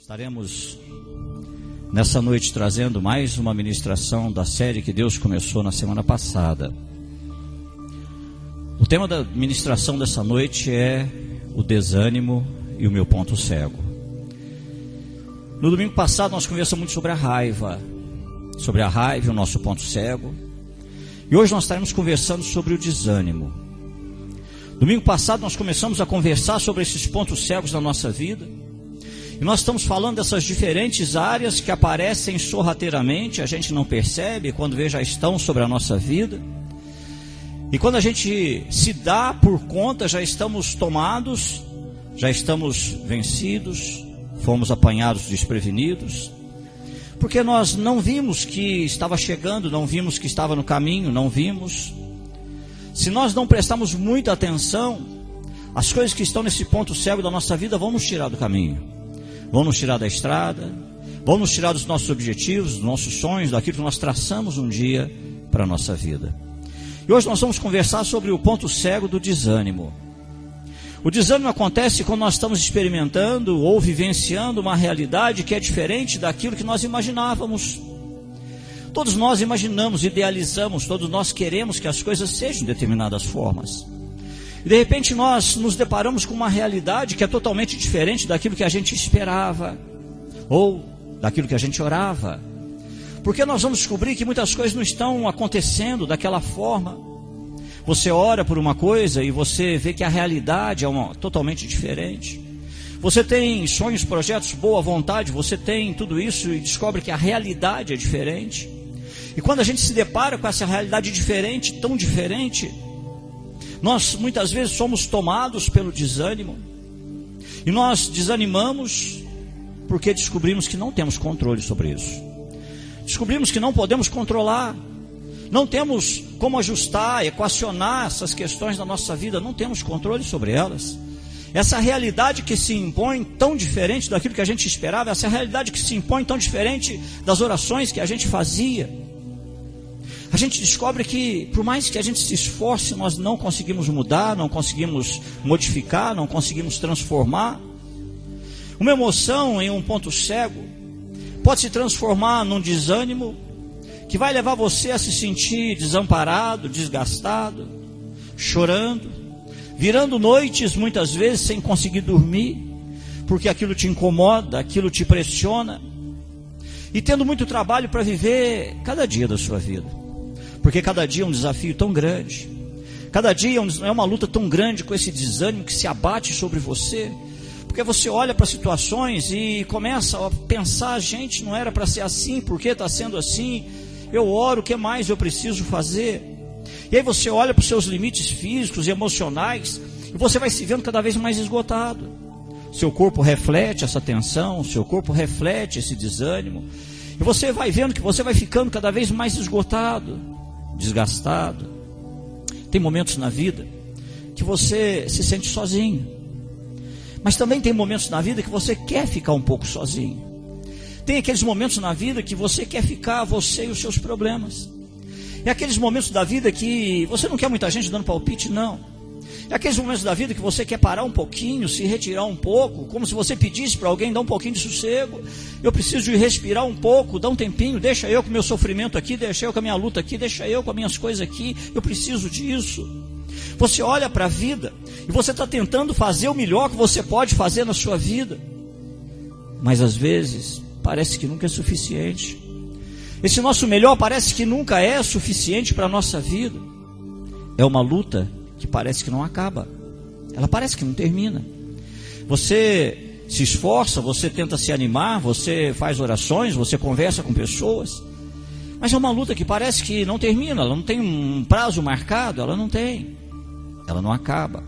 Estaremos nessa noite trazendo mais uma ministração da série que Deus começou na semana passada. O tema da ministração dessa noite é o desânimo e o meu ponto cego. No domingo passado nós conversamos muito sobre a raiva e o nosso ponto cego. E hoje nós estaremos conversando sobre o desânimo. Domingo passado nós começamos a conversar sobre esses pontos cegos da nossa vida. E nós estamos falando dessas diferentes áreas que aparecem sorrateiramente, a gente não percebe, quando vê já estão sobre a nossa vida. E quando a gente se dá por conta, já estamos tomados, já estamos vencidos, fomos apanhados desprevenidos. Porque nós não vimos que estava chegando, não vimos que estava no caminho, não vimos. Se nós não prestarmos muita atenção, as coisas que estão nesse ponto cego da nossa vida vão nos tirar do caminho. Vão nos tirar da estrada, vão nos tirar dos nossos objetivos, dos nossos sonhos, daquilo que nós traçamos um dia para a nossa vida. E hoje nós vamos conversar sobre o ponto cego do desânimo. O desânimo acontece quando nós estamos experimentando ou vivenciando uma realidade que é diferente daquilo que nós imaginávamos. Todos nós imaginamos, idealizamos, todos nós queremos que as coisas sejam de determinadas formas. E de repente nós nos deparamos com uma realidade que é totalmente diferente daquilo que a gente esperava, ou daquilo que a gente orava. Porque nós vamos descobrir que muitas coisas não estão acontecendo daquela forma. Você ora por uma coisa e você vê que a realidade é totalmente diferente. Você tem sonhos, projetos, boa vontade, você tem tudo isso e descobre que a realidade é diferente. E quando a gente se depara com essa realidade diferente, tão diferente, nós muitas vezes somos tomados pelo desânimo. E nós desanimamos porque descobrimos que não temos controle sobre isso. Descobrimos que não podemos controlar. Não temos como ajustar, equacionar essas questões da nossa vida. Não temos controle sobre elas. Essa realidade que se impõe tão diferente daquilo que a gente esperava. Essa realidade que se impõe tão diferente das orações que a gente fazia. A gente descobre que, por mais que a gente se esforce, nós não conseguimos mudar, não conseguimos modificar, não conseguimos transformar. Uma emoção em um ponto cego pode se transformar num desânimo que vai levar você a se sentir desamparado, desgastado, chorando, virando noites muitas vezes sem conseguir dormir, porque aquilo te incomoda, aquilo te pressiona, e tendo muito trabalho para viver cada dia da sua vida. Porque cada dia é um desafio tão grande, cada dia é uma luta tão grande com esse desânimo que se abate sobre você, porque você olha para situações e começa a pensar, gente, não era para ser assim, por que está sendo assim? Eu oro, o que mais eu preciso fazer? E aí você olha para os seus limites físicos e emocionais, e você vai se vendo cada vez mais esgotado. Seu corpo reflete essa tensão, seu corpo reflete esse desânimo, e você vai vendo que você vai ficando cada vez mais esgotado, desgastado. Tem momentos na vida que você se sente sozinho, mas também tem momentos na vida que você quer ficar um pouco sozinho. Tem aqueles momentos na vida que você quer ficar você e os seus problemas. É aqueles momentos da vida que você não quer muita gente dando palpite, não. É aqueles momentos da vida que você quer parar um pouquinho, se retirar um pouco, como se você pedisse para alguém dar um pouquinho de sossego. Eu preciso de respirar um pouco, dar um tempinho, deixa eu com o meu sofrimento aqui, deixa eu com a minha luta aqui, deixa eu com as minhas coisas aqui, eu preciso disso. Você olha para a vida e você está tentando fazer o melhor que você pode fazer na sua vida, mas às vezes parece que nunca é suficiente. Esse nosso melhor parece que nunca é suficiente para a nossa vida. É uma luta que parece que não acaba, ela parece que não termina. Você se esforça, você tenta se animar, você faz orações, você conversa com pessoas, mas é uma luta que parece que não termina, ela não tem um prazo marcado, ela não acaba.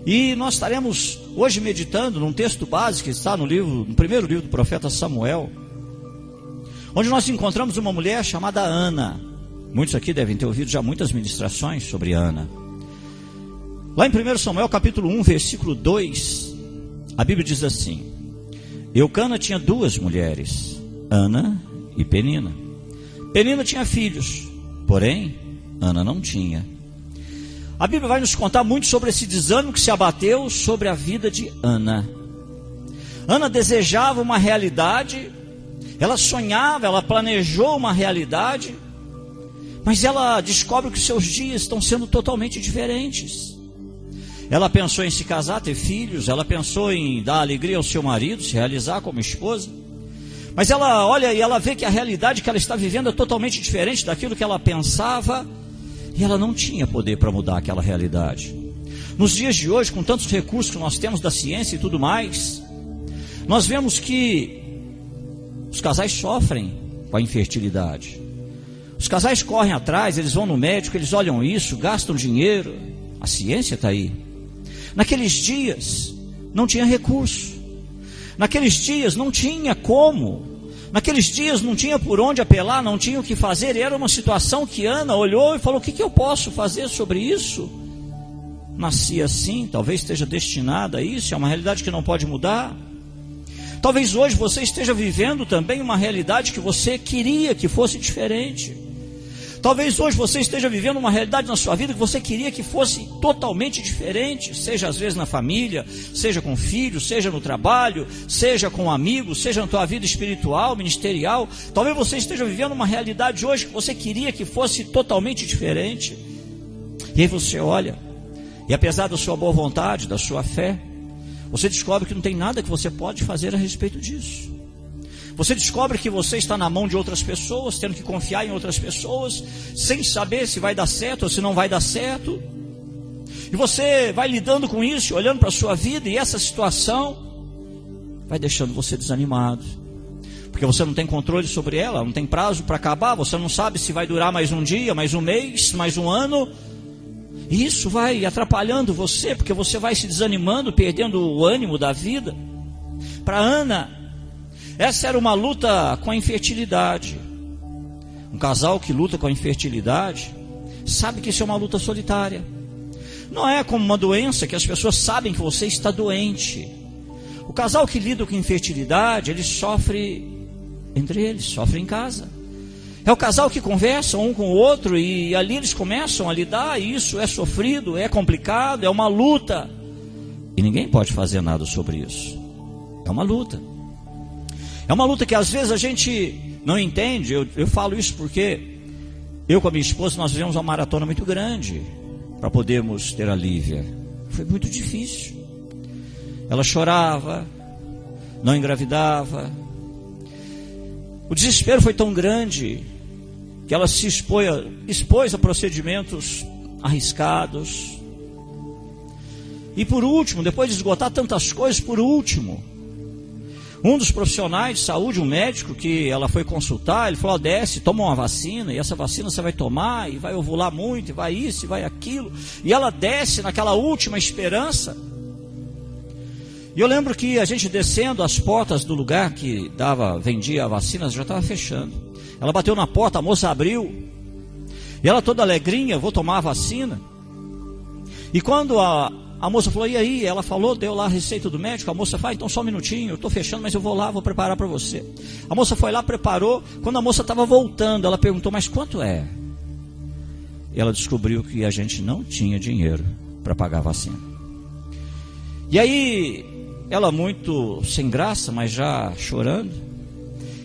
E nós estaremos hoje meditando num texto básico que está no primeiro livro do profeta Samuel, onde nós encontramos uma mulher chamada Ana. Muitos aqui devem ter ouvido já muitas ministrações sobre Ana. Lá em 1 Samuel capítulo 1, versículo 2, a Bíblia diz assim: Eucana tinha duas mulheres, Ana e Penina. Penina tinha filhos, porém Ana não tinha. A Bíblia vai nos contar muito sobre esse desânimo que se abateu sobre a vida de Ana. Ana desejava uma realidade, ela sonhava, ela planejou uma realidade, mas ela descobre que os seus dias estão sendo totalmente diferentes. Ela pensou em se casar, ter filhos, ela pensou em dar alegria ao seu marido, se realizar como esposa, mas ela olha e ela vê que a realidade que ela está vivendo é totalmente diferente daquilo que ela pensava, e ela não tinha poder para mudar aquela realidade. Nos dias de hoje, com tantos recursos que nós temos da ciência e tudo mais, nós vemos que os casais sofrem com a infertilidade. Os casais correm atrás, eles vão no médico, eles olham isso, gastam dinheiro. A ciência está aí. Naqueles dias não tinha recurso. Naqueles dias não tinha como. Naqueles dias não tinha por onde apelar, não tinha o que fazer. E era uma situação que Ana olhou e falou: o que eu posso fazer sobre isso? Nasci assim, talvez esteja destinada a isso, é uma realidade que não pode mudar. Talvez hoje você esteja vivendo também uma realidade que você queria que fosse diferente. Talvez hoje você esteja vivendo uma realidade na sua vida que você queria que fosse totalmente diferente, seja às vezes na família, seja com filhos, seja no trabalho, seja com amigos, seja na tua vida espiritual, ministerial. Talvez você esteja vivendo uma realidade hoje que você queria que fosse totalmente diferente. E aí você olha, e apesar da sua boa vontade, da sua fé, você descobre que não tem nada que você pode fazer a respeito disso. Você descobre que você está na mão de outras pessoas, tendo que confiar em outras pessoas, sem saber se vai dar certo ou se não vai dar certo. E você vai lidando com isso, olhando para a sua vida, e essa situação vai deixando você desanimado. Porque você não tem controle sobre ela, não tem prazo para acabar, você não sabe se vai durar mais um dia, mais um mês, mais um ano. E isso vai atrapalhando você, porque você vai se desanimando, perdendo o ânimo da vida. Para Ana, essa era uma luta com a infertilidade. Um casal que luta com a infertilidade sabe que isso é uma luta solitária. Não é como uma doença que as pessoas sabem que você está doente. O casal que lida com infertilidade, ele sofre entre eles, sofre em casa. É o casal que conversa um com o outro e ali eles começam a lidar, e isso é sofrido, é complicado, é uma luta. E ninguém pode fazer nada sobre isso. É uma luta. É uma luta que às vezes a gente não entende. Eu falo isso porque eu com a minha esposa, nós fizemos uma maratona muito grande para podermos ter a Lívia. Foi muito difícil. Ela chorava, não engravidava. O desespero foi tão grande que ela se expôs a procedimentos arriscados. E por último, depois de esgotar tantas coisas, por último, um dos profissionais de saúde, um médico que ela foi consultar, ele falou: desce, toma uma vacina, e essa vacina você vai tomar, e vai ovular muito, e vai isso, e vai aquilo. E ela desce naquela última esperança. E eu lembro que a gente descendo as portas do lugar que vendia a vacina, já estava fechando. Ela bateu na porta, a moça abriu, e ela toda alegrinha: vou tomar a vacina. E quando a moça falou: e aí? Ela falou, deu lá a receita do médico. A moça falou: então só um minutinho, eu estou fechando, mas eu vou lá, vou preparar para você. A moça foi lá, preparou. Quando a moça estava voltando, ela perguntou: mas quanto é? E ela descobriu que a gente não tinha dinheiro para pagar a vacina. E aí, ela muito sem graça, mas já chorando,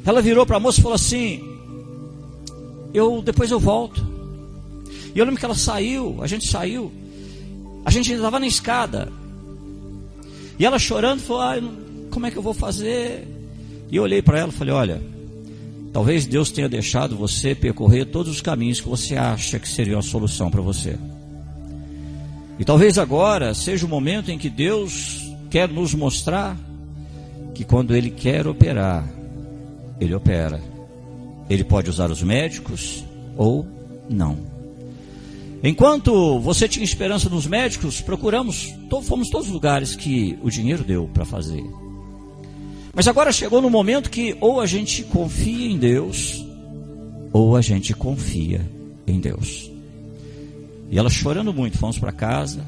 ela virou para a moça e falou assim: depois eu volto. E eu lembro que ela saiu, a gente saiu, a gente ainda estava na escada, e ela chorando falou: como é que eu vou fazer? E eu olhei para ela e falei: olha, talvez Deus tenha deixado você percorrer todos os caminhos que você acha que seriam a solução para você, e talvez agora seja o momento em que Deus quer nos mostrar que quando Ele quer operar, Ele opera. Ele pode usar os médicos ou não. Enquanto você tinha esperança nos médicos, fomos todos os lugares que o dinheiro deu para fazer. Mas agora chegou no momento que ou a gente confia em Deus, ou a gente confia em Deus. E ela chorando muito, fomos para casa.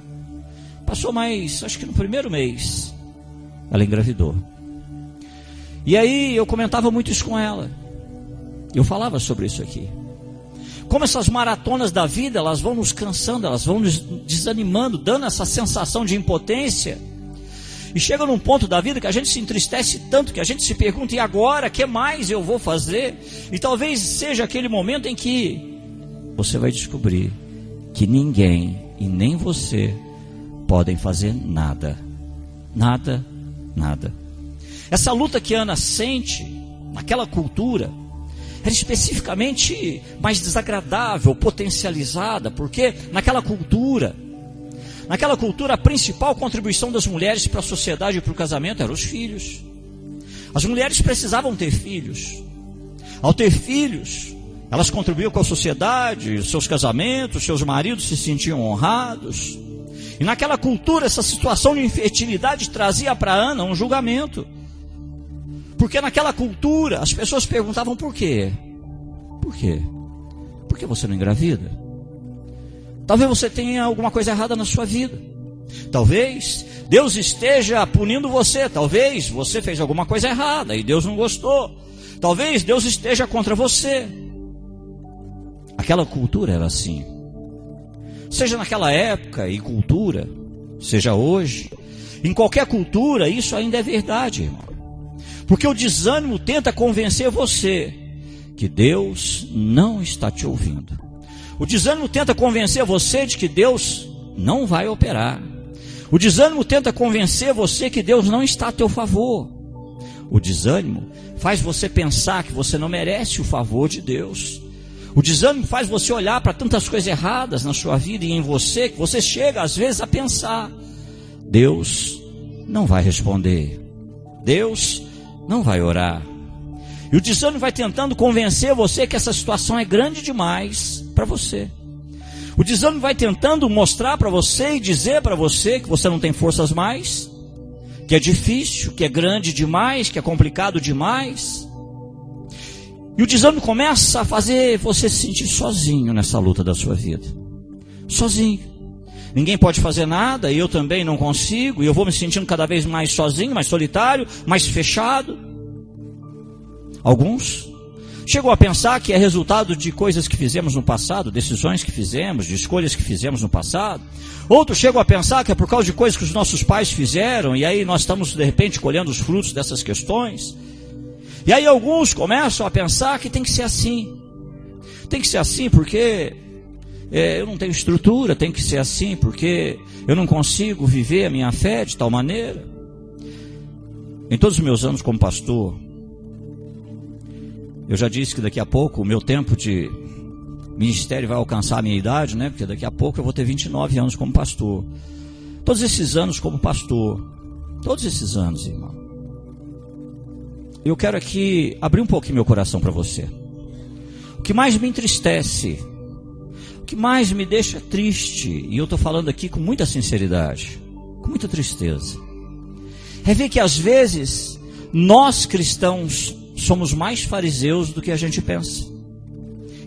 Passou mais, acho que no primeiro mês, ela engravidou. E aí eu comentava muito isso com ela. Eu falava sobre isso aqui. Como essas maratonas da vida, elas vão nos cansando, elas vão nos desanimando, dando essa sensação de impotência. E chega num ponto da vida que a gente se entristece tanto, que a gente se pergunta, e agora, o que mais eu vou fazer? E talvez seja aquele momento em que você vai descobrir que ninguém e nem você podem fazer nada. Nada, nada. Essa luta que Ana sente naquela cultura era especificamente mais desagradável, potencializada, porque naquela cultura a principal contribuição das mulheres para a sociedade e para o casamento eram os filhos. As mulheres precisavam ter filhos. Ao ter filhos, elas contribuíam com a sociedade, seus casamentos, seus maridos se sentiam honrados. E naquela cultura, essa situação de infertilidade trazia para Ana um julgamento. Porque naquela cultura, as pessoas perguntavam por quê? Por quê? Por que você não engravida? Talvez você tenha alguma coisa errada na sua vida. Talvez Deus esteja punindo você. Talvez você fez alguma coisa errada e Deus não gostou. Talvez Deus esteja contra você. Aquela cultura era assim. Seja naquela época e cultura, seja hoje, em qualquer cultura, isso ainda é verdade, irmão. Porque o desânimo tenta convencer você que Deus não está te ouvindo. O desânimo tenta convencer você de que Deus não vai operar. O desânimo tenta convencer você que Deus não está a teu favor. O desânimo faz você pensar que você não merece o favor de Deus. O desânimo faz você olhar para tantas coisas erradas na sua vida e em você, que você chega às vezes a pensar: Deus não vai responder. Deus não vai orar. E o desânimo vai tentando convencer você que essa situação é grande demais para você. O desânimo vai tentando mostrar para você e dizer para você que você não tem forças mais, que é difícil, que é grande demais, que é complicado demais. E o desânimo começa a fazer você se sentir sozinho nessa luta da sua vida. Sozinho. Ninguém pode fazer nada, e eu também não consigo, e eu vou me sentindo cada vez mais sozinho, mais solitário, mais fechado. Alguns chegam a pensar que é resultado de coisas que fizemos no passado, decisões que fizemos, de escolhas que fizemos no passado. Outros chegam a pensar que é por causa de coisas que os nossos pais fizeram, e aí nós estamos de repente colhendo os frutos dessas questões. E aí alguns começam a pensar que tem que ser assim. Tem que ser assim porque eu não tenho estrutura, tem que ser assim porque eu não consigo viver a minha fé de tal maneira. Em todos os meus anos como pastor, eu já disse que daqui a pouco o meu tempo de ministério vai alcançar a minha idade, né? Porque daqui a pouco eu vou ter 29 anos como pastor. Todos esses anos como pastor, todos esses anos, irmão, eu quero aqui abrir um pouquinho meu coração para você. O que mais me entristece, o que mais me deixa triste, e eu estou falando aqui com muita sinceridade, com muita tristeza, é ver que às vezes nós cristãos somos mais fariseus do que a gente pensa.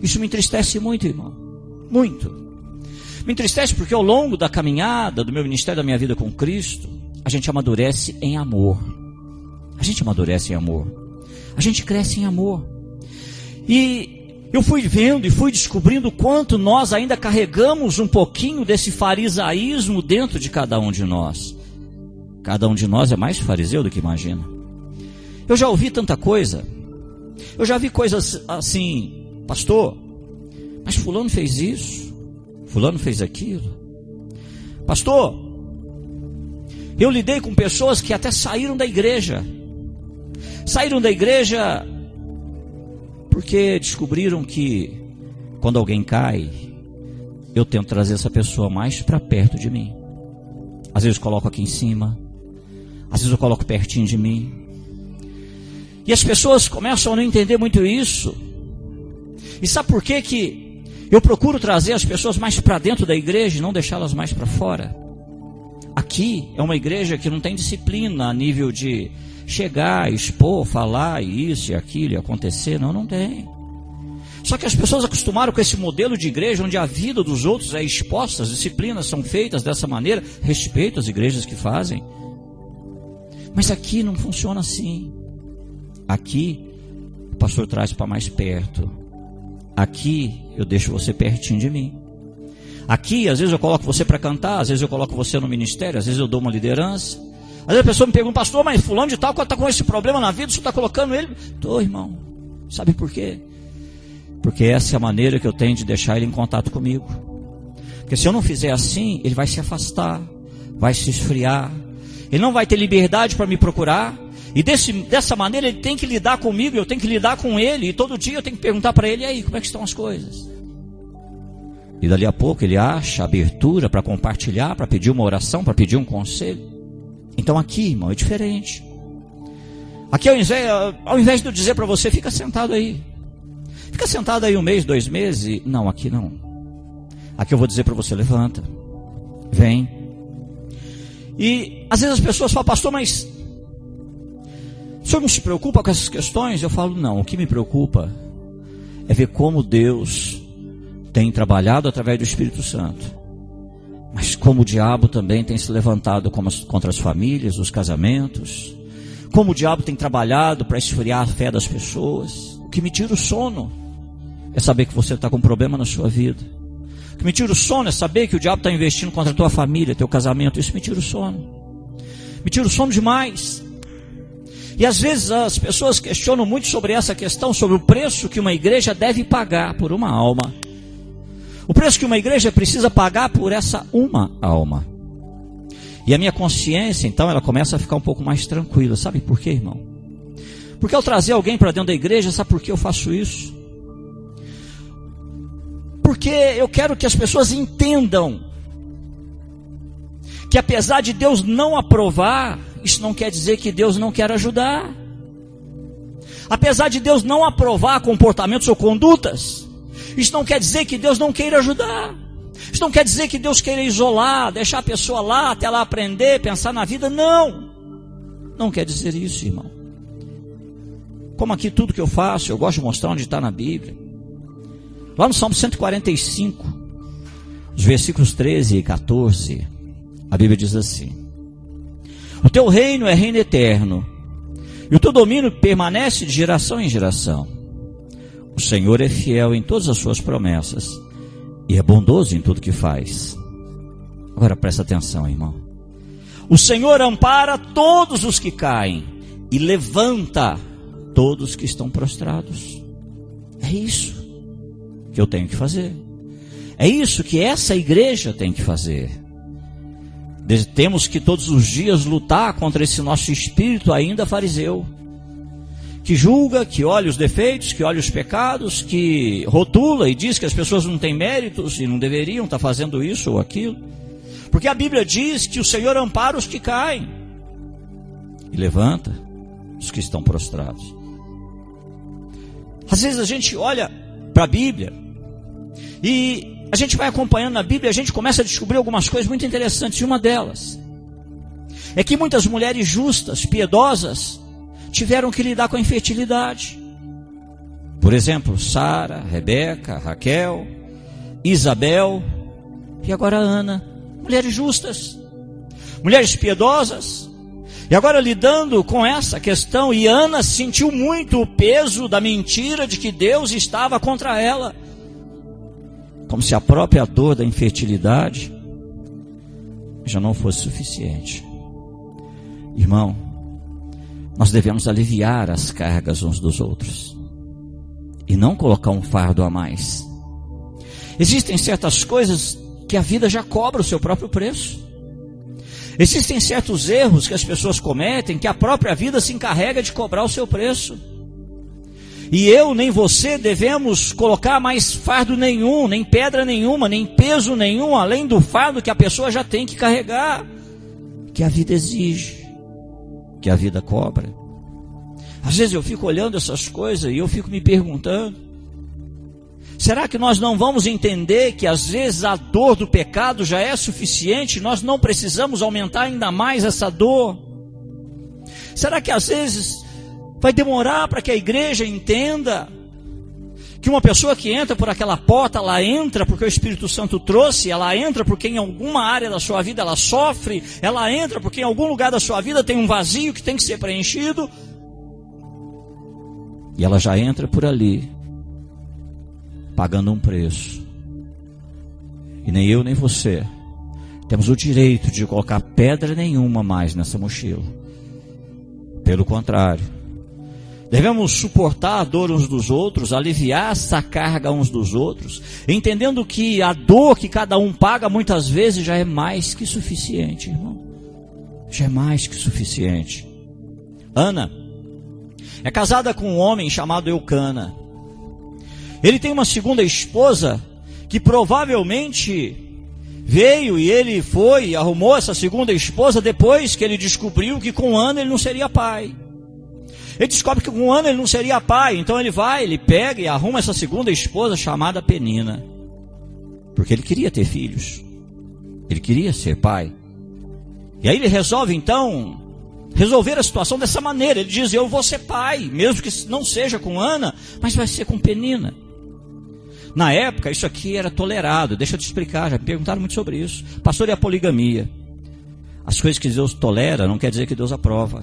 Isso me entristece muito, irmão. Muito. Me entristece porque ao longo da caminhada, do meu ministério, da minha vida com Cristo, a gente amadurece em amor. A gente amadurece em amor. A gente cresce em amor. E eu fui vendo e fui descobrindo o quanto nós ainda carregamos um pouquinho desse farisaísmo dentro de cada um de nós. Cada um de nós é mais fariseu do que imagina. Eu já ouvi tanta coisa. Eu já vi coisas assim: pastor, mas fulano fez isso, fulano fez aquilo. Pastor, eu lidei com pessoas que até saíram da igreja. Saíram da igreja porque descobriram que quando alguém cai, eu tento trazer essa pessoa mais para perto de mim. Às vezes eu coloco aqui em cima, às vezes eu coloco pertinho de mim. E as pessoas começam a não entender muito isso. E sabe por quê que eu procuro trazer as pessoas mais para dentro da igreja e não deixá-las mais para fora? Aqui é uma igreja que não tem disciplina a nível de chegar, expor, falar isso e aquilo e acontecer. Não tem. Só que as pessoas acostumaram com esse modelo de igreja onde a vida dos outros é exposta, as disciplinas são feitas dessa maneira. Respeito as igrejas que fazem, mas aqui não funciona assim. Aqui o pastor traz para mais perto. Aqui eu deixo você pertinho de mim. Aqui às vezes eu coloco você para cantar, às vezes eu coloco você no ministério, às vezes eu dou uma liderança, Às vezes a pessoa me pergunta, pastor, mas fulano de tal está com esse problema na vida, o senhor está colocando ele? Estou, irmão. Sabe por quê? Porque essa é a maneira que eu tenho de deixar ele em contato comigo. Porque se eu não fizer assim, ele vai se afastar, vai se esfriar, ele não vai ter liberdade para me procurar, e dessa maneira ele tem que lidar comigo, eu tenho que lidar com ele, e todo dia eu tenho que perguntar para ele, e aí, como é que estão as coisas? E dali a pouco ele acha abertura para compartilhar, para pedir uma oração, para pedir um conselho. Então aqui, irmão, é diferente. Aqui ao invés de eu dizer para você, fica sentado aí. Fica sentado aí 1 mês, 2 meses. Não, aqui não. Aqui eu vou dizer para você, levanta. Vem. E às vezes as pessoas falam, pastor, mas o senhor não se preocupa com essas questões? Eu falo, não, o que me preocupa é ver como Deus tem trabalhado através do Espírito Santo, mas como o diabo também tem se levantado contra as famílias, os casamentos, como o diabo tem trabalhado para esfriar a fé das pessoas. O que me tira o sono é saber que você está com um problema na sua vida. O que me tira o sono é saber que o diabo está investindo contra a tua família, teu casamento. Isso me tira o sono. Me tira o sono demais. E às vezes as pessoas questionam muito sobre essa questão, sobre o preço que uma igreja deve pagar por uma alma. O preço que uma igreja precisa pagar por essa uma alma. E a minha consciência, então, ela começa a ficar um pouco mais tranquila. Sabe por quê, irmão? Porque ao trazer alguém para dentro da igreja, sabe por que eu faço isso? Porque eu quero que as pessoas entendam que apesar de Deus não aprovar, isso não quer dizer que Deus não quer ajudar. Apesar de Deus não aprovar comportamentos ou condutas, isso não quer dizer que Deus não queira ajudar. Isso não quer dizer que Deus queira isolar, deixar a pessoa lá, até ela aprender, pensar na vida. Não. Não quer dizer isso, irmão. Como aqui tudo que eu faço, eu gosto de mostrar onde está na Bíblia. Lá no Salmo 145, os versículos 13 e 14, a Bíblia diz assim: o teu reino é reino eterno, e o teu domínio permanece de geração em geração. O Senhor é fiel em todas as suas promessas, e é bondoso em tudo que faz. Agora presta atenção, irmão. O Senhor ampara todos os que caem, e levanta todos que estão prostrados. É isso que eu tenho que fazer. É isso que essa igreja tem que fazer. Temos que todos os dias lutar contra esse nosso espírito ainda fariseu, que julga, que olha os defeitos, que olha os pecados, que rotula e diz que as pessoas não têm méritos e não deveriam estar fazendo isso ou aquilo. Porque a Bíblia diz que o Senhor ampara os que caem e levanta os que estão prostrados. Às vezes a gente olha para a Bíblia e a gente vai acompanhando na Bíblia, a gente começa a descobrir algumas coisas muito interessantes. E uma delas é que muitas mulheres justas, piedosas, tiveram que lidar com a infertilidade. Por exemplo, Sara, Rebeca, Raquel, Isabel e agora Ana. Mulheres justas, mulheres piedosas. E agora lidando com essa questão, e Ana sentiu muito o peso da mentira de que Deus estava contra ela. Como se a própria dor da infertilidade já não fosse suficiente. Irmão, nós devemos aliviar as cargas uns dos outros e não colocar um fardo a mais. Existem certas coisas que a vida já cobra o seu próprio preço. Existem certos erros que as pessoas cometem que a própria vida se encarrega de cobrar o seu preço. E eu nem você devemos colocar mais fardo nenhum, nem pedra nenhuma, nem peso nenhum, além do fardo que a pessoa já tem que carregar, que a vida exige, que a vida cobra. Às vezes eu fico olhando essas coisas e eu fico me perguntando, será que nós não vamos entender que às vezes a dor do pecado já é suficiente, nós não precisamos aumentar ainda mais essa dor? Será que às vezes vai demorar para que a igreja entenda que uma pessoa que entra por aquela porta, ela entra porque o Espírito Santo trouxe, ela entra porque em alguma área da sua vida ela sofre, ela entra porque em algum lugar da sua vida tem um vazio que tem que ser preenchido, e ela já entra por ali, pagando um preço. E nem eu nem você temos o direito de colocar pedra nenhuma mais nessa mochila. Pelo contrário, devemos suportar a dor uns dos outros, aliviar essa carga uns dos outros, entendendo que a dor que cada um paga muitas vezes já é mais que suficiente, irmão. Já é mais que suficiente. Ana é casada com um homem chamado Eucana. Ele tem uma segunda esposa que provavelmente veio e ele foi e arrumou essa segunda esposa depois que ele descobriu que com Ana ele não seria pai. Ele descobre que com Ana ele não seria pai, então ele pega e arruma essa segunda esposa chamada Penina. Porque ele queria ter filhos. Ele queria ser pai. E aí ele resolve então resolver a situação dessa maneira. Ele diz: eu vou ser pai, mesmo que não seja com Ana, mas vai ser com Penina. Na época isso aqui era tolerado. Deixa eu te explicar, já me perguntaram muito sobre isso. Pastor, e a poligamia? As coisas que Deus tolera não quer dizer que Deus aprova.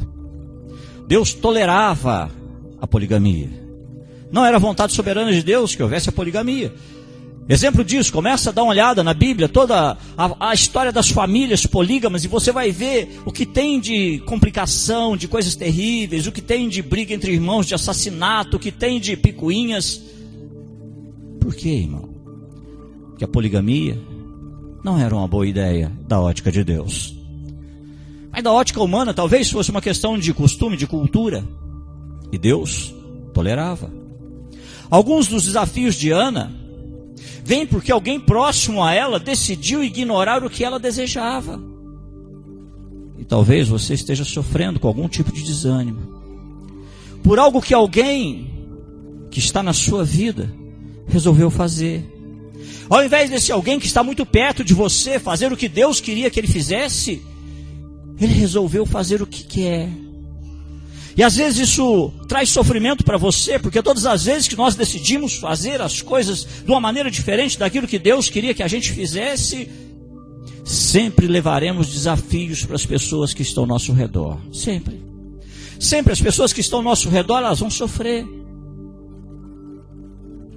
Deus tolerava a poligamia. Não era vontade soberana de Deus que houvesse a poligamia. Exemplo disso, começa a dar uma olhada na Bíblia, toda a história das famílias polígamas, e você vai ver o que tem de complicação, de coisas terríveis, o que tem de briga entre irmãos, de assassinato, o que tem de picuinhas. Por quê, irmão? Que a poligamia não era uma boa ideia da ótica de Deus. Mas da ótica humana talvez fosse uma questão de costume, de cultura. E Deus tolerava. Alguns dos desafios de Ana vêm porque alguém próximo a ela decidiu ignorar o que ela desejava. E talvez você esteja sofrendo com algum tipo de desânimo por algo que alguém que está na sua vida resolveu fazer. Ao invés desse alguém que está muito perto de você fazer o que Deus queria que ele fizesse, ele resolveu fazer o que quer. E às vezes isso traz sofrimento para você, porque todas as vezes que nós decidimos fazer as coisas de uma maneira diferente daquilo que Deus queria que a gente fizesse, sempre levaremos desafios para as pessoas que estão ao nosso redor. Sempre. Sempre as pessoas que estão ao nosso redor, elas vão sofrer.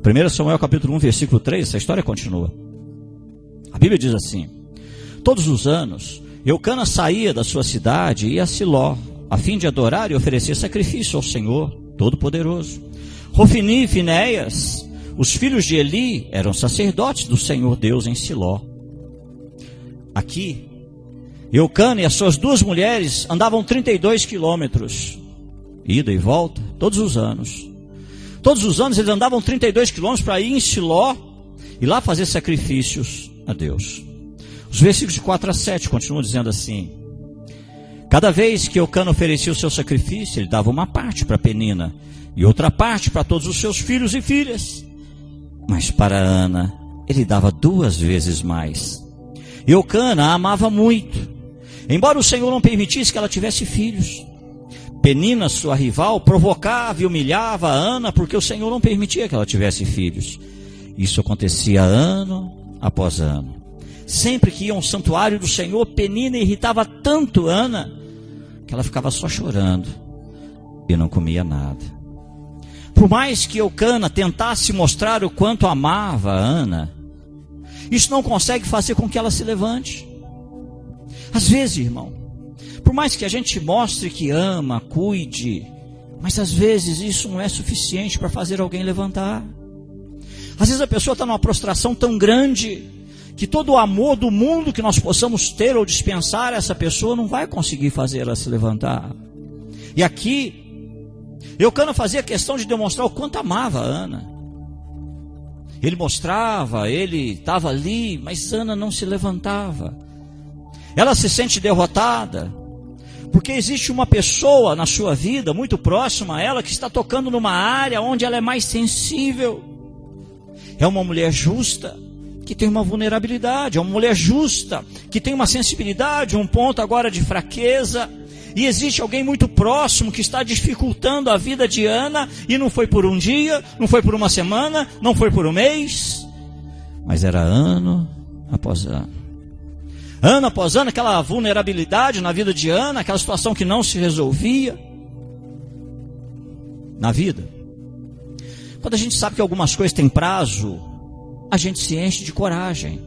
1 Samuel capítulo 1, versículo 3, essa história continua. A Bíblia diz assim: todos os anos, Eucana saía da sua cidade e ia a Siló, a fim de adorar e oferecer sacrifício ao Senhor Todo-Poderoso. Hofni e Finéias, os filhos de Eli, eram sacerdotes do Senhor Deus em Siló. Aqui, Eucana e as suas duas mulheres andavam 32 quilômetros, ida e volta, todos os anos. Todos os anos eles andavam 32 quilômetros para ir em Siló e lá fazer sacrifícios a Deus. Os versículos de 4 a 7 continuam dizendo assim: cada vez que Eucana oferecia o seu sacrifício, ele dava uma parte para Penina e outra parte para todos os seus filhos e filhas. Mas para Ana, ele dava 2 vezes mais. Eucana a amava muito, embora o Senhor não permitisse que ela tivesse filhos. Penina, sua rival, provocava e humilhava a Ana porque o Senhor não permitia que ela tivesse filhos. Isso acontecia ano após ano. Sempre que ia ao santuário do Senhor, Penina irritava tanto Ana que ela ficava só chorando e não comia nada. Por mais que Eucana tentasse mostrar o quanto amava a Ana, isso não consegue fazer com que ela se levante. Às vezes, irmão, por mais que a gente mostre que ama, cuide, mas às vezes isso não é suficiente para fazer alguém levantar. Às vezes a pessoa está numa prostração tão grande que todo o amor do mundo que nós possamos ter ou dispensar a essa pessoa não vai conseguir fazer ela se levantar. E aqui, Eucana fazia questão de demonstrar o quanto amava a Ana. Ele mostrava, ele estava ali, mas Ana não se levantava. Ela se sente derrotada, porque existe uma pessoa na sua vida, muito próxima a ela, que está tocando numa área onde ela é mais sensível. É uma mulher justa, que tem uma vulnerabilidade, é uma mulher justa, que tem uma sensibilidade, um ponto agora de fraqueza, e existe alguém muito próximo que está dificultando a vida de Ana, e não foi por um dia, não foi por uma semana, não foi por um mês, mas era ano após ano. Ano após ano, aquela vulnerabilidade na vida de Ana, aquela situação que não se resolvia na vida. Quando a gente sabe que algumas coisas têm prazo, a gente se enche de coragem.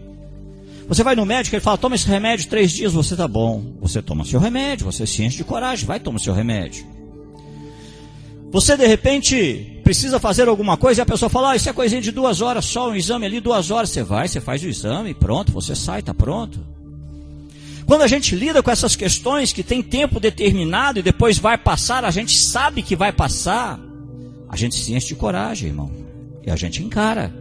Você vai no médico, ele fala, toma esse remédio, 3 dias você está bom. Você toma seu remédio, você se enche de coragem, vai tomar seu remédio. Você de repente precisa fazer alguma coisa e a pessoa fala, isso é coisinha de 2 horas só, um exame ali, 2 horas. Você vai, você faz o exame, pronto, você sai, está pronto. Quando a gente lida com essas questões que tem tempo determinado e depois vai passar, a gente sabe que vai passar, a gente se enche de coragem, irmão, e a gente encara.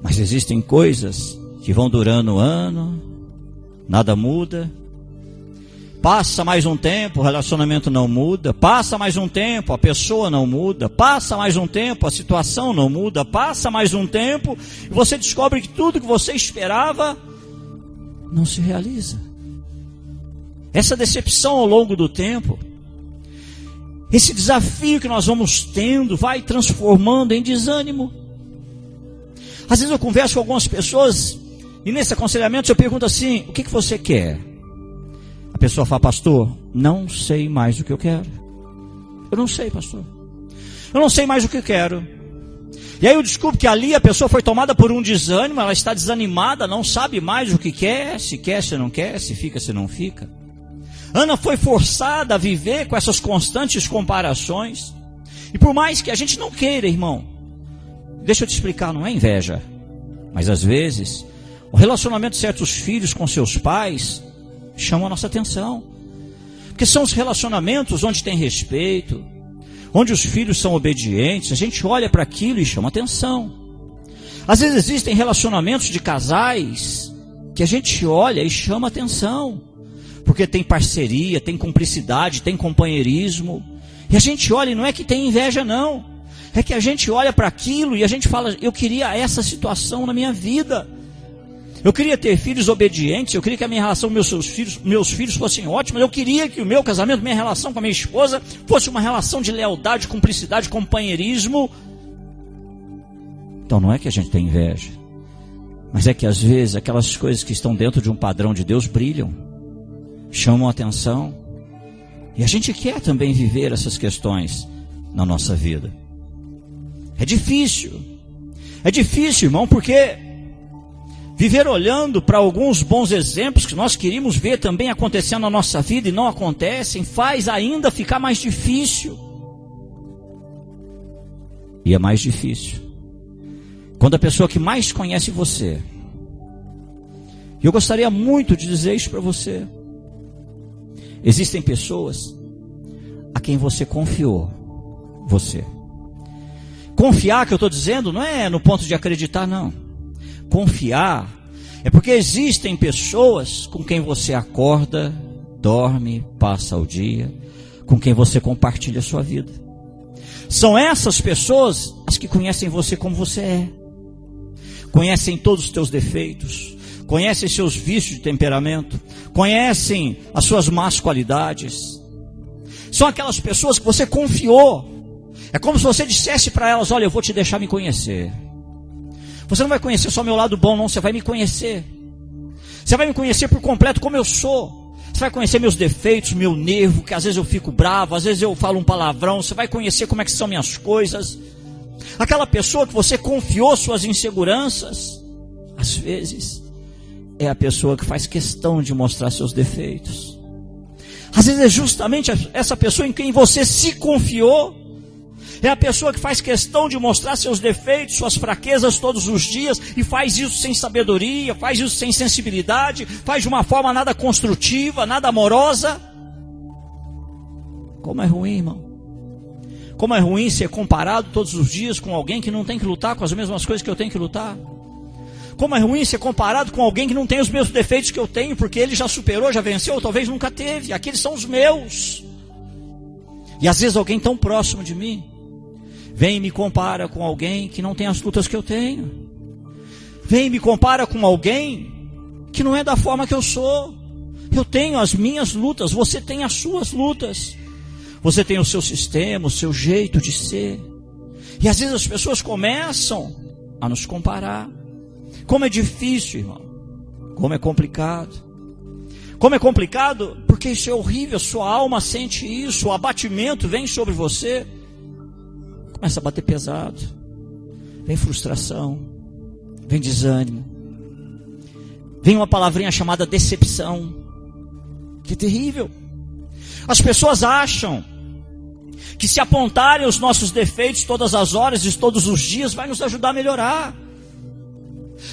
Mas existem coisas que vão durando um ano, nada muda. Passa mais um tempo, o relacionamento não muda. Passa mais um tempo, a pessoa não muda. Passa mais um tempo, a situação não muda. Passa mais um tempo e você descobre que tudo que você esperava não se realiza. Essa decepção ao longo do tempo, esse desafio que nós vamos tendo, vai transformando em desânimo. Às vezes eu converso com algumas pessoas e nesse aconselhamento eu pergunto assim, o que você quer? A pessoa fala, pastor, não sei mais o que eu quero. Eu não sei, pastor. Eu não sei mais o que eu quero. E aí eu descubro que ali a pessoa foi tomada por um desânimo, ela está desanimada, não sabe mais o que quer, se não quer, se fica, se não fica. Ana foi forçada a viver com essas constantes comparações. E por mais que a gente não queira, irmão, deixa eu te explicar, não é inveja. Mas às vezes, o relacionamento de certos filhos com seus pais chama a nossa atenção. Porque são os relacionamentos onde tem respeito, onde os filhos são obedientes, a gente olha para aquilo e chama atenção. Às vezes existem relacionamentos de casais que a gente olha e chama atenção, porque tem parceria, tem cumplicidade, tem companheirismo, e a gente olha e não é que tem inveja não, é que a gente olha para aquilo e a gente fala, eu queria essa situação na minha vida. Eu queria ter filhos obedientes, eu queria que a minha relação com meus filhos fossem ótimas, eu queria que o meu casamento, minha relação com a minha esposa fosse uma relação de lealdade, cumplicidade, companheirismo. Então não é que a gente tem inveja, mas é que às vezes aquelas coisas que estão dentro de um padrão de Deus brilham, chamam a atenção, e a gente quer também viver essas questões na nossa vida. É difícil, irmão, porque viver olhando para alguns bons exemplos que nós queríamos ver também acontecendo na nossa vida e não acontecem, faz ainda ficar mais difícil. E é mais difícil quando a pessoa que mais conhece você, e eu gostaria muito de dizer isso para você, existem pessoas a quem você confiou você. Confiar, que eu estou dizendo, não é no ponto de acreditar, não. Confiar é porque existem pessoas com quem você acorda, dorme, passa o dia, com quem você compartilha a sua vida. São essas pessoas as que conhecem você como você é, conhecem todos os teus defeitos, conhecem seus vícios de temperamento, conhecem as suas más qualidades. São aquelas pessoas que você confiou. É como se você dissesse para elas, olha, eu vou te deixar me conhecer. Você não vai conhecer só meu lado bom, não, você vai me conhecer. Você vai me conhecer por completo como eu sou. Você vai conhecer meus defeitos, meu nervo, que às vezes eu fico bravo, às vezes eu falo um palavrão. Você vai conhecer como é que são minhas coisas. Aquela pessoa que você confiou suas inseguranças, às vezes é a pessoa que faz questão de mostrar seus defeitos. Às vezes é justamente essa pessoa em quem você se confiou. É a pessoa que faz questão de mostrar seus defeitos, suas fraquezas todos os dias, e faz isso sem sabedoria, faz isso sem sensibilidade, faz de uma forma nada construtiva, nada amorosa. Como é ruim, irmão. Como é ruim ser comparado todos os dias com alguém que não tem que lutar com as mesmas coisas que eu tenho que lutar. Como é ruim ser comparado com alguém que não tem os mesmos defeitos que eu tenho, porque ele já superou, já venceu, ou talvez nunca teve. Aqueles são os meus. E às vezes alguém tão próximo de mim vem e me compara com alguém que não tem as lutas que eu tenho. Vem e me compara com alguém que não é da forma que eu sou. Eu tenho as minhas lutas, você tem as suas lutas. Você tem o seu sistema, o seu jeito de ser. E às vezes as pessoas começam a nos comparar. Como é difícil, irmão. Como é complicado. Como é complicado, porque isso é horrível. Sua alma sente isso, o abatimento vem sobre você. Começa a bater pesado, vem frustração, vem desânimo, vem uma palavrinha chamada decepção, que é terrível. As pessoas acham que se apontarem os nossos defeitos todas as horas e todos os dias, vai nos ajudar a melhorar.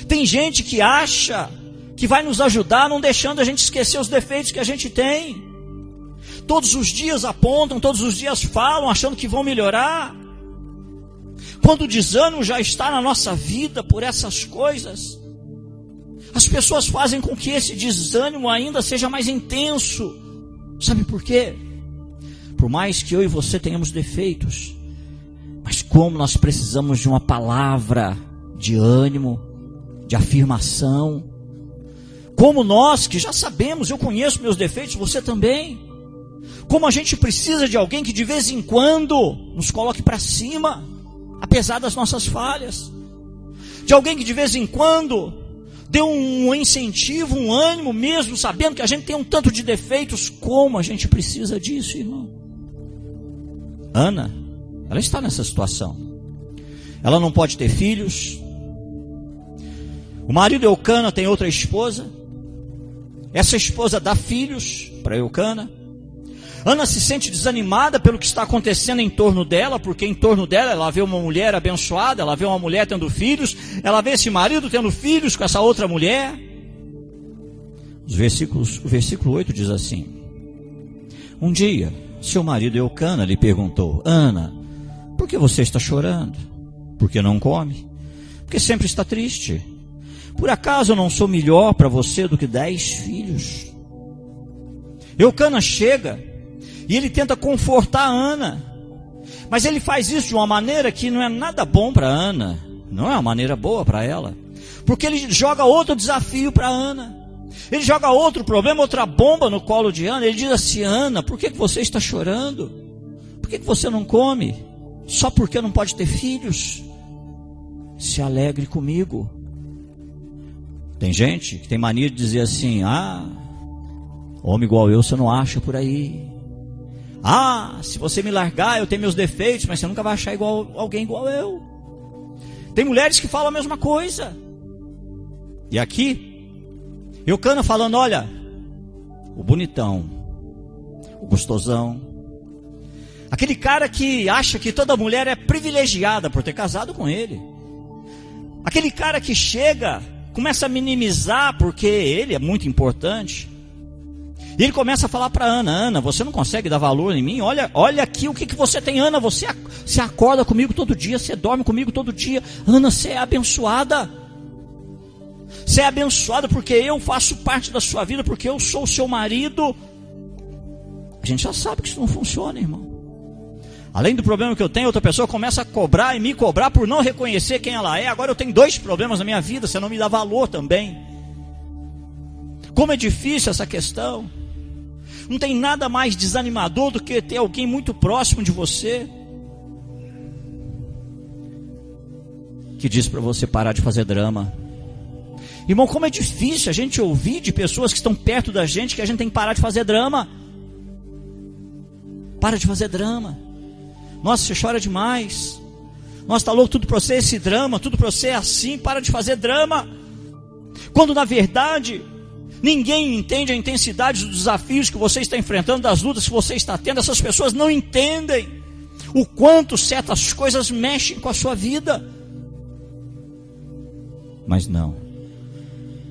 Tem gente que acha que vai nos ajudar não deixando a gente esquecer os defeitos que a gente tem. Todos os dias apontam, todos os dias falam, achando que vão melhorar. Quando o desânimo já está na nossa vida por essas coisas, as pessoas fazem com que esse desânimo ainda seja mais intenso. Sabe por quê? Por mais que eu e você tenhamos defeitos, mas como nós precisamos de uma palavra de ânimo, de afirmação. Como nós que já sabemos, eu conheço meus defeitos, você também. Como a gente precisa de alguém que de vez em quando nos coloque para cima, apesar das nossas falhas. De alguém que de vez em quando dê um incentivo, um ânimo, mesmo sabendo que a gente tem um tanto de defeitos. Como a gente precisa disso, irmão. Ana, ela está nessa situação. Ela não pode ter filhos. O marido Eucana tem outra esposa. Essa esposa dá filhos para Eucana. Ana se sente desanimada pelo que está acontecendo em torno dela, porque em torno dela ela vê uma mulher abençoada, ela vê uma mulher tendo filhos, ela vê esse marido tendo filhos com essa outra mulher. O versículo 8 diz assim: um dia, seu marido Eucana lhe perguntou: Ana, por que você está chorando? Por que não come? Porque sempre está triste. Por acaso eu não sou melhor para você do que 10 filhos? Eucana chega e ele tenta confortar Ana, mas ele faz isso de uma maneira que não é nada bom para Ana, não é uma maneira boa para ela, porque ele joga outro desafio para Ana, ele joga outro problema, outra bomba no colo de Ana. Ele diz assim: Ana, por que você está chorando? Por que você não come? Só porque não pode ter filhos? Se alegre comigo. Tem gente que tem mania de dizer assim: homem igual eu você não acha por aí. Se você me largar, eu tenho meus defeitos, mas você nunca vai achar alguém igual eu. Tem mulheres que falam a mesma coisa. E aqui, Eucana falando: olha, o bonitão, o gostosão, aquele cara que acha que toda mulher é privilegiada por ter casado com ele, aquele cara que chega, começa a minimizar porque ele é muito importante. E ele começa a falar para Ana: Ana, você não consegue dar valor em mim? Olha aqui o que você tem, Ana. Você acorda comigo todo dia, você dorme comigo todo dia. Ana, você é abençoada. Você é abençoada porque eu faço parte da sua vida, porque eu sou o seu marido. A gente já sabe que isso não funciona, irmão. Além do problema que eu tenho, outra pessoa começa a cobrar e me cobrar por não reconhecer quem ela é. Agora eu tenho 2 problemas na minha vida, você não me dá valor também. Como é difícil essa questão. Não tem nada mais desanimador do que ter alguém muito próximo de você que diz para você parar de fazer drama. Irmão, como é difícil a gente ouvir de pessoas que estão perto da gente que a gente tem que parar de fazer drama. Para de fazer drama. Nossa, você chora demais. Nossa, está louco, tudo para você é esse drama, tudo para você é assim, para de fazer drama. Quando na verdade ninguém entende a intensidade dos desafios que você está enfrentando, das lutas que você está tendo. Essas pessoas não entendem o quanto certas coisas mexem com a sua vida. Mas não,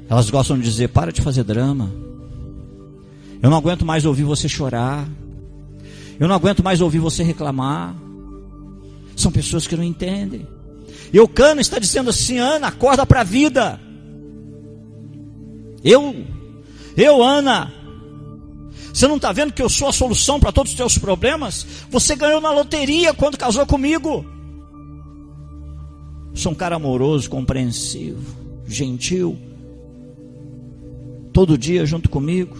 elas gostam de dizer: para de fazer drama. Eu não aguento mais ouvir você chorar. Eu não aguento mais ouvir você reclamar. São pessoas que não entendem. E Eucana está dizendo assim: Ana, acorda para a vida. Eu, Ana, você não está vendo que eu sou a solução para todos os teus problemas? Você ganhou na loteria quando casou comigo. Sou um cara amoroso, compreensivo, gentil, todo dia junto comigo.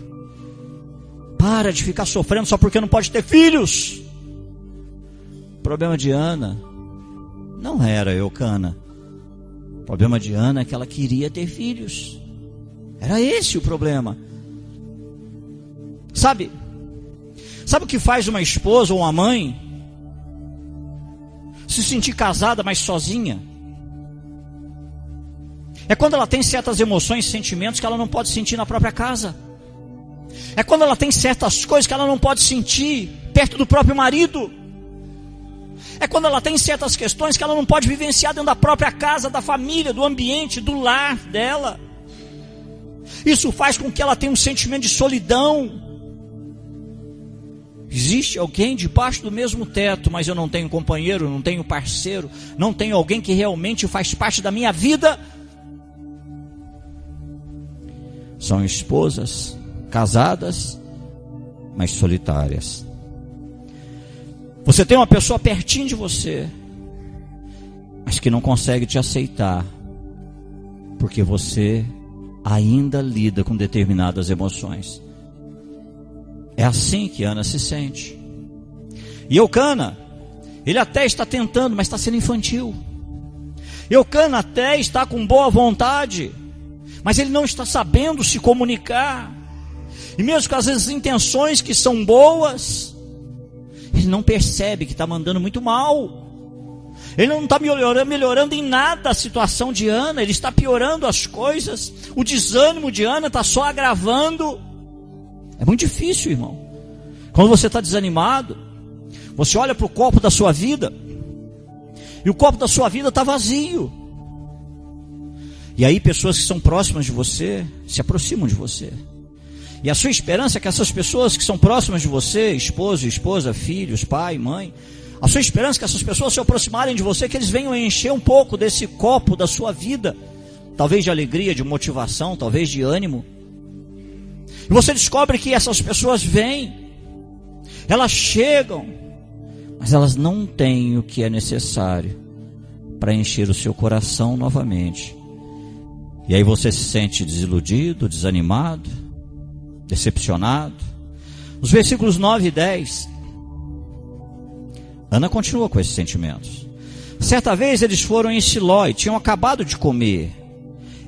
Para de ficar sofrendo só porque não pode ter filhos. O problema de Ana não era Eucana. O problema de Ana é que ela queria ter filhos. Era esse o problema. Sabe o que faz uma esposa ou uma mãe se sentir casada, mas sozinha? É quando ela tem certas emoções e sentimentos que ela não pode sentir na própria casa. É quando ela tem certas coisas que ela não pode sentir perto do próprio marido. É quando ela tem certas questões que ela não pode vivenciar dentro da própria casa, da família, do ambiente, do lar dela. Isso faz com que ela tenha um sentimento de solidão. Existe alguém debaixo do mesmo teto, mas eu não tenho companheiro, não tenho parceiro, não tenho alguém que realmente faz parte da minha vida. São esposas casadas, mas solitárias. Você tem uma pessoa pertinho de você, mas que não consegue te aceitar, porque você ainda lida com determinadas emoções. É assim que Ana se sente. E Eucana, ele até está tentando, mas está sendo infantil. Eucana até está com boa vontade, mas ele não está sabendo se comunicar. E mesmo com as intenções que são boas, ele não percebe que está mandando muito mal. Ele não está melhorando em nada a situação de Ana, ele está piorando as coisas. O desânimo de Ana está só agravando. É muito difícil, irmão. Quando você está desanimado, você olha para o copo da sua vida, e o copo da sua vida está vazio. E aí pessoas que são próximas de você se aproximam de você. E a sua esperança é que essas pessoas que são próximas de você, esposo, esposa, filhos, pai, mãe, a sua esperança é que essas pessoas se aproximarem de você, que eles venham encher um pouco desse copo da sua vida, talvez de alegria, de motivação, talvez de ânimo. E você descobre que essas pessoas vêm, elas chegam, mas elas não têm o que é necessário para encher o seu coração novamente. E aí você se sente desiludido, desanimado, decepcionado. Nos versículos 9 e 10, Ana continua com esses sentimentos. Certa vez eles foram em Siló e tinham acabado de comer.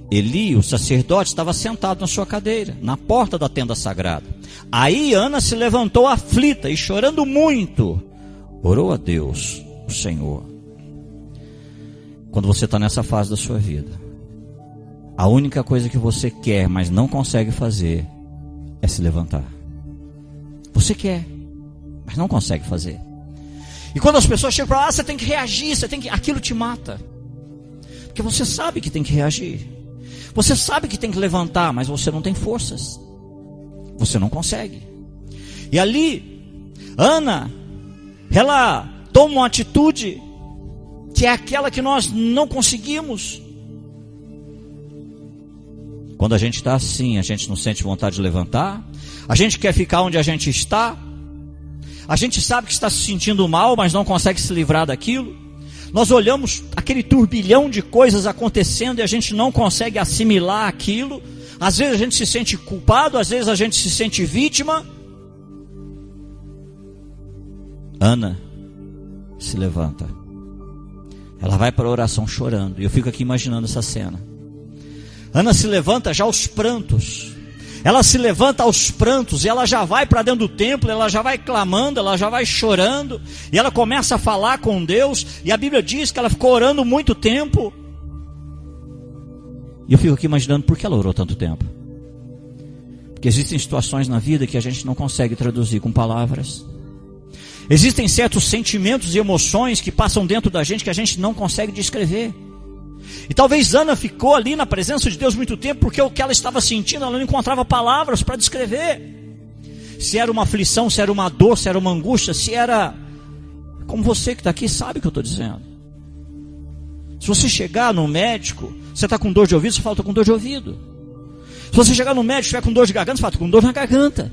Eli, o sacerdote, estava sentado na sua cadeira, na porta da tenda sagrada. Aí Ana se levantou aflita e chorando muito, orou a Deus, o Senhor. Quando você está nessa fase da sua vida, a única coisa que você quer, mas não consegue fazer, é se levantar. Você quer, mas não consegue fazer. E quando as pessoas chegam para lá, você tem que reagir, aquilo te mata. Porque você sabe que tem que reagir. Você sabe que tem que levantar, mas você não tem forças. Você não consegue. E ali, Ana, ela toma uma atitude que é aquela que nós não conseguimos. Quando a gente está assim, a gente não sente vontade de levantar. A gente quer ficar onde a gente está. A gente sabe que está se sentindo mal, mas não consegue se livrar daquilo. Nós olhamos aquele turbilhão de coisas acontecendo e a gente não consegue assimilar aquilo. Às vezes a gente se sente culpado, às vezes a gente se sente vítima. Ana se levanta. Ela vai para a oração chorando. E eu fico aqui imaginando essa cena. Ana se levanta já aos prantos. Ela se levanta aos prantos e ela já vai para dentro do templo, ela já vai clamando, ela já vai chorando, e ela começa a falar com Deus, e a Bíblia diz que ela ficou orando muito tempo. E eu fico aqui imaginando por que ela orou tanto tempo. Porque existem situações na vida que a gente não consegue traduzir com palavras. Existem certos sentimentos e emoções que passam dentro da gente que a gente não consegue descrever. E talvez Ana ficou ali na presença de Deus muito tempo, porque o que ela estava sentindo, ela não encontrava palavras para descrever. Se era uma aflição, se era uma dor, se era uma angústia, se era... Como você que está aqui sabe o que eu estou dizendo. Se você chegar no médico, você está com dor de ouvido, você fala, estou com dor de ouvido. Se você chegar no médico e estiver com dor de garganta, você fala, estou com dor na garganta.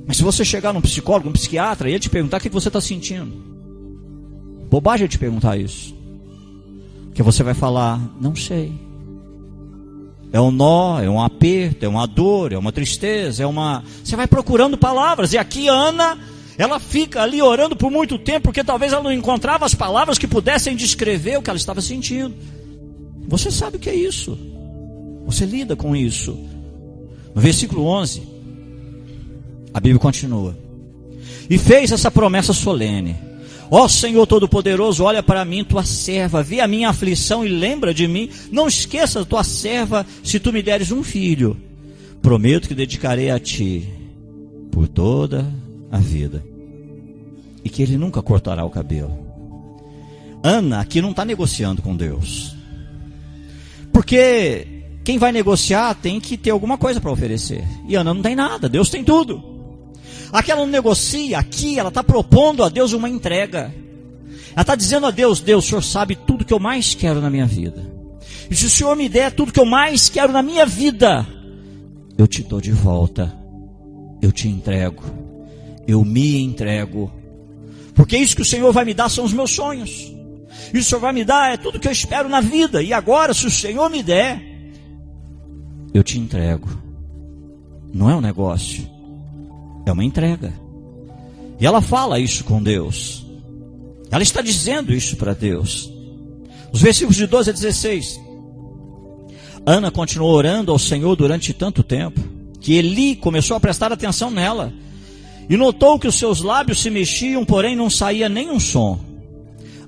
Mas se você chegar num psicólogo, num psiquiatra, e ele te perguntar o que você está sentindo, bobagem ele te perguntar isso. Que você vai falar, não sei. É um nó, é um aperto, é uma dor, é uma tristeza, Você vai procurando palavras. E aqui Ana, ela fica ali orando por muito tempo, porque talvez ela não encontrava as palavras que pudessem descrever o que ela estava sentindo. Você sabe o que é isso. Você lida com isso. No versículo 11, a Bíblia continua. E fez essa promessa solene. Ó Senhor Todo-Poderoso, olha para mim, tua serva, vê a minha aflição e lembra de mim. Não esqueça tua serva, se tu me deres um filho. Prometo que dedicarei a ti por toda a vida, e que ele nunca cortará o cabelo. Ana aqui não está negociando com Deus, porque quem vai negociar tem que ter alguma coisa para oferecer, e Ana não tem nada, Deus tem tudo. Aqui ela não negocia, aqui ela está propondo a Deus uma entrega. Ela está dizendo a Deus: Deus, o Senhor sabe tudo que eu mais quero na minha vida, e se o Senhor me der tudo que eu mais quero na minha vida, eu te dou de volta, eu te entrego, eu me entrego, porque isso que o Senhor vai me dar são os meus sonhos, isso que o Senhor vai me dar é tudo que eu espero na vida, e agora se o Senhor me der, eu te entrego. Não é um negócio, é uma entrega. E ela fala isso com Deus, ela está dizendo isso para Deus. Os versículos de 12 a 16. Ana continuou orando ao Senhor durante tanto tempo, que Eli começou a prestar atenção nela, e notou que os seus lábios se mexiam, porém não saía nenhum som.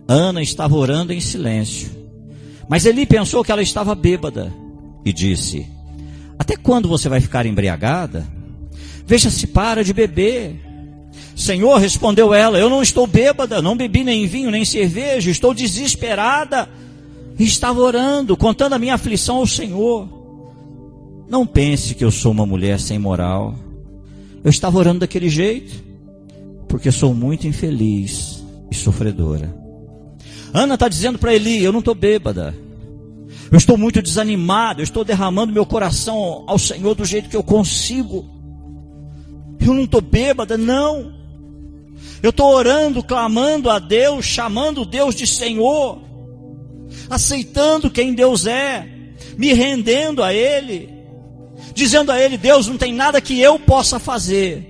Ana estava orando em silêncio, mas Eli pensou que ela estava bêbada, e disse: até quando você vai ficar embriagada? Veja se para de beber. Senhor, respondeu ela, eu não estou bêbada, não bebi nem vinho nem cerveja, estou desesperada. E estava orando, contando a minha aflição ao Senhor. Não pense que eu sou uma mulher sem moral. Eu estava orando daquele jeito, porque sou muito infeliz e sofredora. Ana está dizendo para Eli: eu não estou bêbada, eu estou muito desanimado, eu estou derramando meu coração ao Senhor do jeito que eu consigo. Eu não estou bêbada, não. Eu estou orando, clamando a Deus, chamando Deus de Senhor, aceitando quem Deus é, me rendendo a Ele, dizendo a Ele: Deus, não tem nada que eu possa fazer,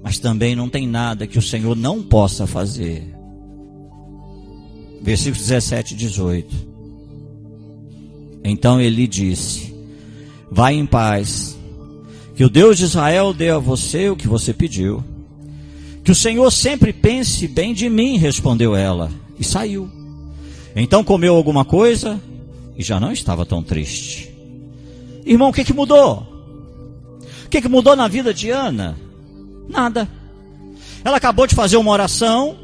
mas também não tem nada que o Senhor não possa fazer. Versículos 17 e 18. Então Eli disse: vai em paz, que o Deus de Israel dê a você o que você pediu. Que o Senhor sempre pense bem de mim, respondeu ela, e saiu. Então comeu alguma coisa e já não estava tão triste. Irmão, o que mudou? O que mudou na vida de Ana? Nada. Ela acabou de fazer uma oração,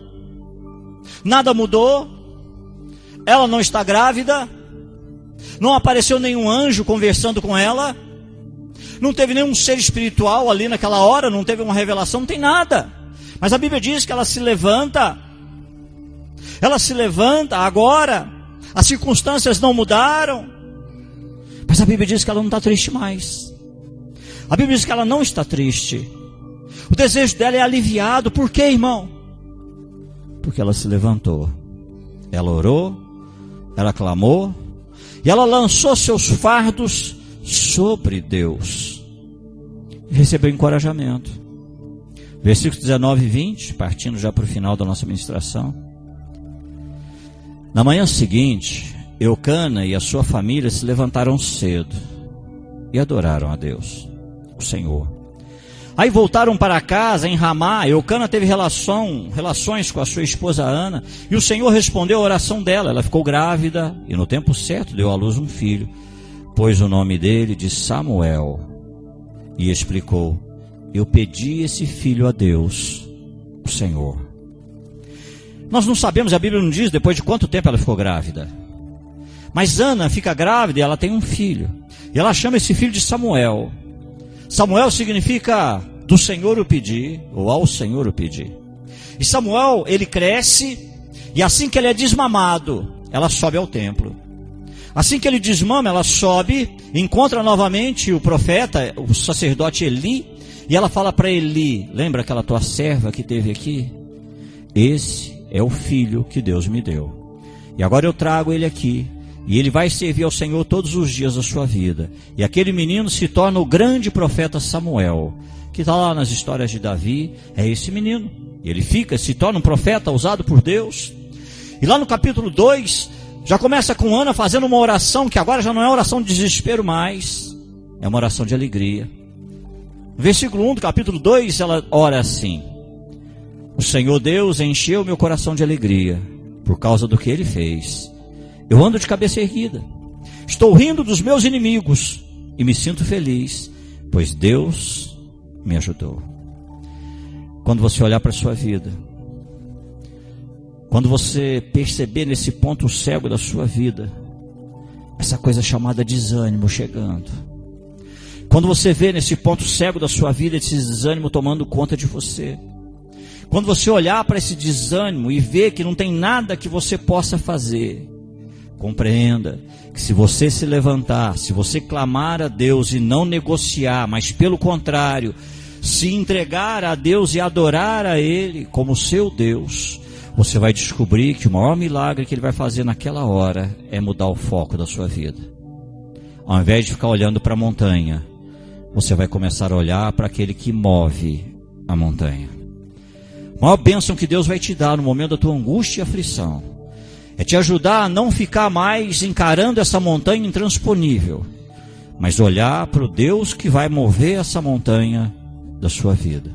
nada mudou. Ela não está grávida, não apareceu nenhum anjo conversando com ela, não teve nenhum ser espiritual ali naquela hora, não teve uma revelação, não tem nada. Mas a Bíblia diz que ela se levanta agora, as circunstâncias não mudaram, mas a Bíblia diz que ela não está triste mais. A Bíblia diz que ela não está triste, o desejo dela é aliviado. Por quê, irmão? Porque ela se levantou, ela orou, ela clamou, e ela lançou seus fardos sobre Deus, e recebeu encorajamento. Versículos 19 e 20, partindo já para o final da nossa ministração. Na manhã seguinte, Eucana e a sua família se levantaram cedo e adoraram a Deus, o Senhor. Aí voltaram para casa em Ramá. Eucana teve relações com a sua esposa Ana, e o Senhor respondeu a oração dela. Ela ficou grávida e no tempo certo deu à luz um filho, pôs o nome dele de Samuel, e explicou: eu pedi esse filho a Deus, o Senhor. Nós não sabemos, a Bíblia não diz depois de quanto tempo ela ficou grávida, mas Ana fica grávida e ela tem um filho, e ela chama esse filho de Samuel. Samuel significa do Senhor o pedir, ou ao Senhor o pedir. E Samuel, ele cresce, e assim que ele é desmamado, ela sobe ao templo. Assim que ele desmama, ela sobe, encontra novamente o profeta, o sacerdote Eli, e ela fala para Eli: lembra aquela tua serva que teve aqui? Esse é o filho que Deus me deu, e agora eu trago ele aqui, e ele vai servir ao Senhor todos os dias da sua vida. E aquele menino se torna o grande profeta Samuel, que está lá nas histórias de Davi. É esse menino, ele se torna um profeta usado por Deus. E lá no capítulo 2, já começa com Ana fazendo uma oração, que agora já não é oração de desespero mais, é uma oração de alegria. No versículo 1 do capítulo 2, ela ora assim: O Senhor Deus encheu meu coração de alegria por causa do que Ele fez. Eu ando de cabeça erguida. Estou rindo dos meus inimigos e me sinto feliz, pois Deus me ajudou. Quando você olhar para a sua vida, quando você perceber nesse ponto cego da sua vida, essa coisa chamada desânimo chegando, quando você vê nesse ponto cego da sua vida esse desânimo tomando conta de você, quando você olhar para esse desânimo e ver que não tem nada que você possa fazer, compreenda que se você se levantar, se você clamar a Deus e não negociar, mas pelo contrário, se entregar a Deus e adorar a Ele como seu Deus, você vai descobrir que o maior milagre que Ele vai fazer naquela hora é mudar o foco da sua vida. Ao invés de ficar olhando para a montanha, você vai começar a olhar para aquele que move a montanha. A maior bênção que Deus vai te dar no momento da tua angústia e aflição é te ajudar a não ficar mais encarando essa montanha intransponível, mas olhar para o Deus que vai mover essa montanha da sua vida.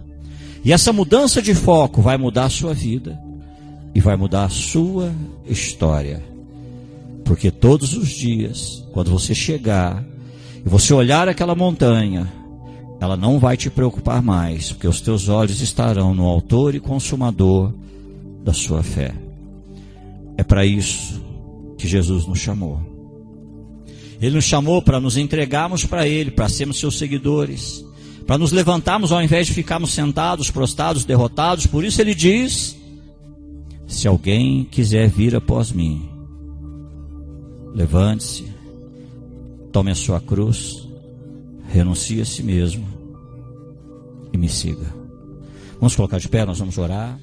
E essa mudança de foco vai mudar a sua vida e vai mudar a sua história. Porque todos os dias, quando você chegar e você olhar aquela montanha, ela não vai te preocupar mais, porque os teus olhos estarão no autor e consumador da sua fé. É para isso que Jesus nos chamou. Ele nos chamou para nos entregarmos para Ele, para sermos seus seguidores, para nos levantarmos ao invés de ficarmos sentados, prostrados, derrotados. Por isso Ele diz: se alguém quiser vir após mim, levante-se, tome a sua cruz, renuncie a si mesmo e me siga. Vamos colocar de pé, nós vamos orar.